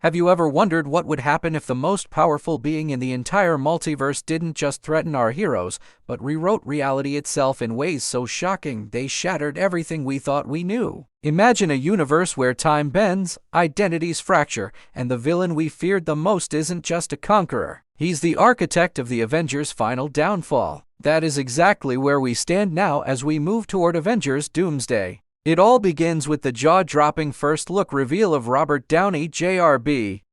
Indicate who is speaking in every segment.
Speaker 1: Have you ever wondered what would happen if the most powerful being in the entire multiverse didn't just threaten our heroes, but rewrote reality itself in ways so shocking they shattered everything we thought we knew? Imagine a universe where time bends, identities fracture, and the villain we feared the most isn't just a conqueror. He's the architect of the Avengers' final downfall. That is exactly where we stand now as we move toward Avengers Doomsday. It all begins with the jaw-dropping first-look reveal of Robert Downey Jr.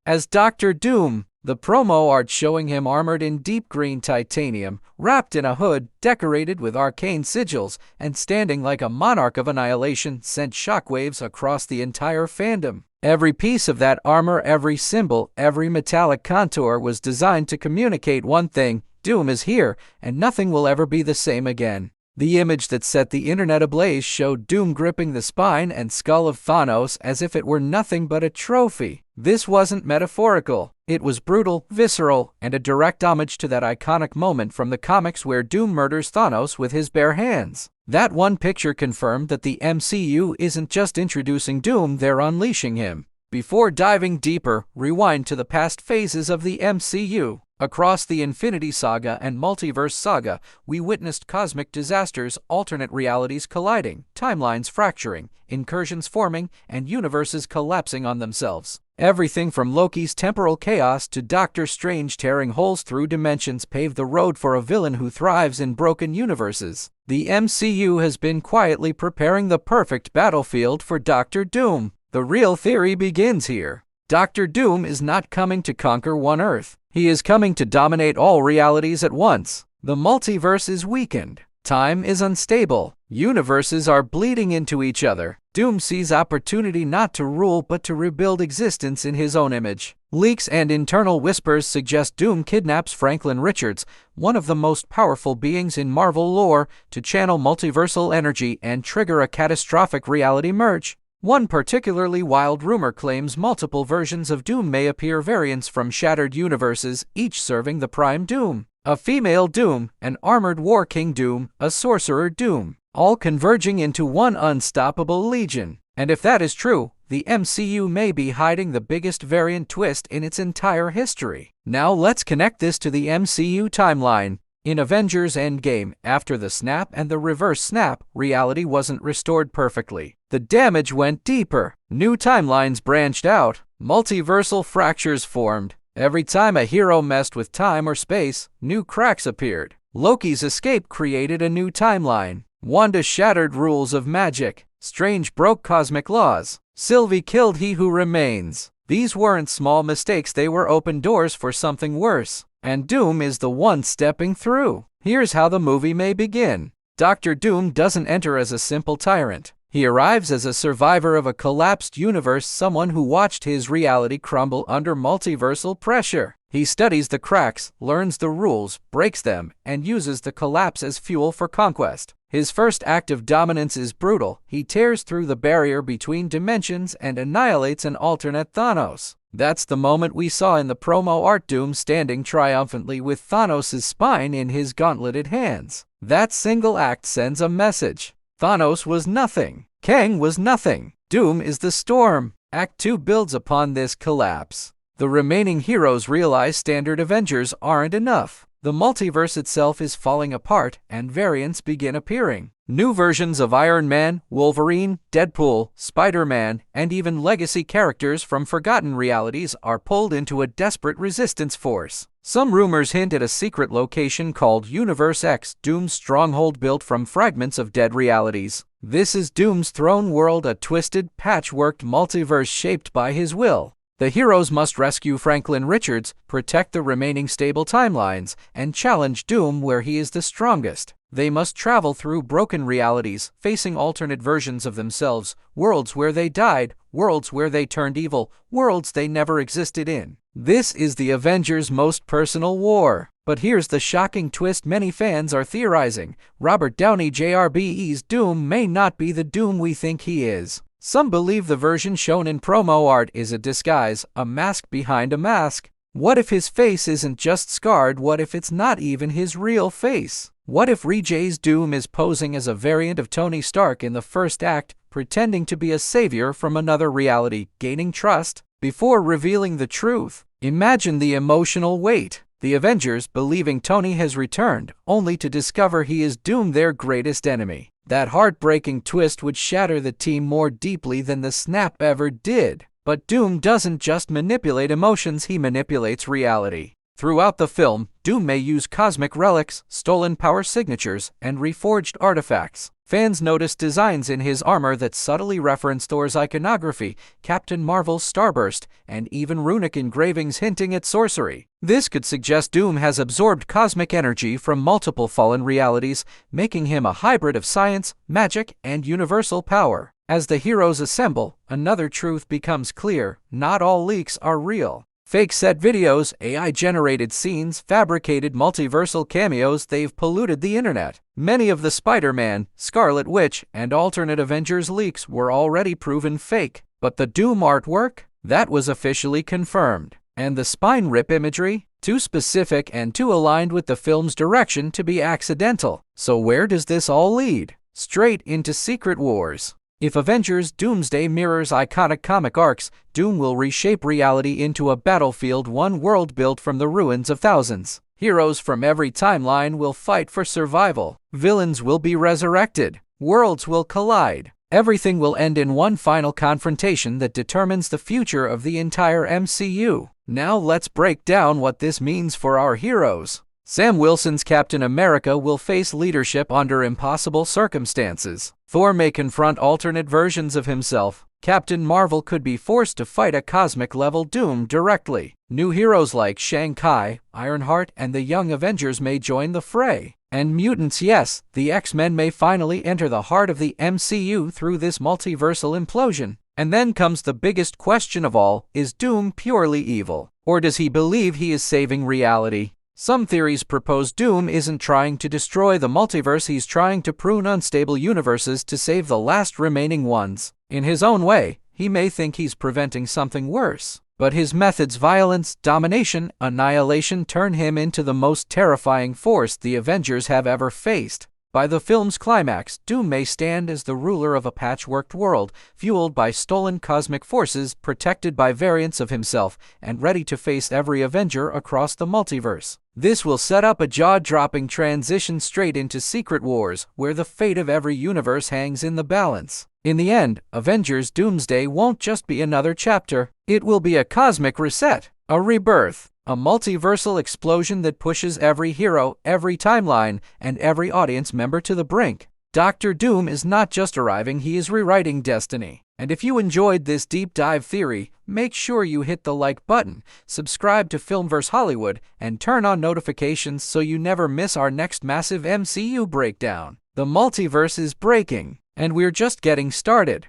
Speaker 1: as Doctor Doom, the promo art showing him armored in deep green titanium, wrapped in a hood decorated with arcane sigils, and standing like a monarch of annihilation sent shockwaves across the entire fandom. Every piece of that armor, every symbol, every metallic contour was designed to communicate one thing: Doom is here, and nothing will ever be the same again. The image that set the internet ablaze showed Doom gripping the spine and skull of Thanos as if it were nothing but a trophy. This wasn't metaphorical. It was brutal, visceral, and a direct homage to that iconic moment from the comics where Doom murders Thanos with his bare hands. That one picture confirmed that the MCU isn't just introducing Doom, they're unleashing him. Before diving deeper, rewind to the past phases of the MCU. Across the Infinity Saga and Multiverse Saga, we witnessed cosmic disasters, alternate realities colliding, timelines fracturing, incursions forming, and universes collapsing on themselves. Everything from Loki's temporal chaos to Doctor Strange tearing holes through dimensions paved the road for a villain who thrives in broken universes. The MCU has been quietly preparing the perfect battlefield for Doctor Doom. The real theory begins here. Doctor Doom is not coming to conquer one Earth. He is coming to dominate all realities at once. The multiverse is weakened. Time is unstable. Universes are bleeding into each other. Doom sees opportunity not to rule but to rebuild existence in his own image. Leaks and internal whispers suggest Doom kidnaps Franklin Richards, one of the most powerful beings in Marvel lore, to channel multiversal energy and trigger a catastrophic reality merge. One particularly wild rumor claims multiple versions of Doom may appear, variants from shattered universes, each serving the prime Doom. A female Doom, an armored war king Doom, a sorcerer Doom, all converging into one unstoppable legion. And if that is true, the MCU may be hiding the biggest variant twist in its entire history. Now let's connect this to the MCU timeline. In Avengers Endgame, after the snap and the reverse snap, reality wasn't restored perfectly. The damage went deeper. New timelines branched out. Multiversal fractures formed. Every time a hero messed with time or space, new cracks appeared. Loki's escape created a new timeline. Wanda shattered rules of magic. Strange broke cosmic laws. Sylvie killed He Who Remains. These weren't small mistakes, they were open doors for something worse. And Doom is the one stepping through. Here's how the movie may begin. Doctor Doom doesn't enter as a simple tyrant. He arrives as a survivor of a collapsed universe, someone who watched his reality crumble under multiversal pressure. He studies the cracks, learns the rules, breaks them, and uses the collapse as fuel for conquest. His first act of dominance is brutal. He tears through the barrier between dimensions and annihilates an alternate Thanos. That's the moment we saw in the promo art, Doom standing triumphantly with Thanos' spine in his gauntleted hands. That single act sends a message. Thanos was nothing. Kang was nothing. Doom is the storm. Act 2 builds upon this collapse. The remaining heroes realize standard Avengers aren't enough. The multiverse itself is falling apart, and variants begin appearing. New versions of Iron Man, Wolverine, Deadpool, Spider-Man, and even legacy characters from forgotten realities are pulled into a desperate resistance force. Some rumors hint at a secret location called Universe X, Doom's stronghold built from fragments of dead realities. This is Doom's throne world, a twisted, patchworked multiverse shaped by his will. The heroes must rescue Franklin Richards, protect the remaining stable timelines, and challenge Doom where he is the strongest. They must travel through broken realities, facing alternate versions of themselves, worlds where they died, worlds where they turned evil, worlds they never existed in. This is the Avengers' most personal war. But here's the shocking twist many fans are theorizing. Robert Downey Jr.'s Doom may not be the Doom we think he is. Some believe the version shown in promo art is a disguise, a mask behind a mask. What if his face isn't just scarred? What if it's not even his real face? What if RDJ's Doom is posing as a variant of Tony Stark in the first act, pretending to be a savior from another reality, gaining trust? before revealing the truth. Imagine the emotional weight. The Avengers believing Tony has returned, only to discover he is Doom, their greatest enemy. That heartbreaking twist would shatter the team more deeply than the snap ever did. But Doom doesn't just manipulate emotions, he manipulates reality. Throughout the film, Doom may use cosmic relics, stolen power signatures, and reforged artifacts. Fans notice designs in his armor that subtly reference Thor's iconography, Captain Marvel's starburst, and even runic engravings hinting at sorcery. This could suggest Doom has absorbed cosmic energy from multiple fallen realities, making him a hybrid of science, magic, and universal power. As the heroes assemble, another truth becomes clear: not all leaks are real. Fake set videos, AI-generated scenes, fabricated multiversal cameos, they've polluted the internet. Many of the Spider-Man, Scarlet Witch, and alternate Avengers leaks were already proven fake. But the Doom artwork? That was officially confirmed. And the spine rip imagery? Too specific and too aligned with the film's direction to be accidental. So where does this all lead? Straight into Secret Wars. If Avengers Doomsday mirrors iconic comic arcs, Doom will reshape reality into a battlefield, one world built from the ruins of thousands. Heroes from every timeline will fight for survival. Villains will be resurrected. Worlds will collide. Everything will end in one final confrontation that determines the future of the entire MCU. Now let's break down what this means for our heroes. Sam Wilson's Captain America will face leadership under impossible circumstances. Thor may confront alternate versions of himself. Captain Marvel could be forced to fight a cosmic-level Doom directly. New heroes like Shanghai, Ironheart, and the Young Avengers may join the fray. And mutants, yes, the X-Men may finally enter the heart of the MCU through this multiversal implosion. And then comes the biggest question of all: is Doom purely evil? Or does he believe he is saving reality? Some theories propose Doom isn't trying to destroy the multiverse, he's trying to prune unstable universes to save the last remaining ones. In his own way, he may think he's preventing something worse. But his methods, violence, domination, annihilation, turn him into the most terrifying force the Avengers have ever faced. By the film's climax, Doom may stand as the ruler of a patchworked world, fueled by stolen cosmic forces, protected by variants of himself, and ready to face every Avenger across the multiverse. This will set up a jaw-dropping transition straight into Secret Wars, where the fate of every universe hangs in the balance. In the end, Avengers Doomsday won't just be another chapter. It will be a cosmic reset, a rebirth, a multiversal explosion that pushes every hero, every timeline, and every audience member to the brink. Doctor Doom is not just arriving, he is rewriting destiny. And if you enjoyed this deep dive theory, make sure you hit the like button, subscribe to FilmVerse Hollywood, and turn on notifications so you never miss our next massive MCU breakdown. The multiverse is breaking, and we're just getting started.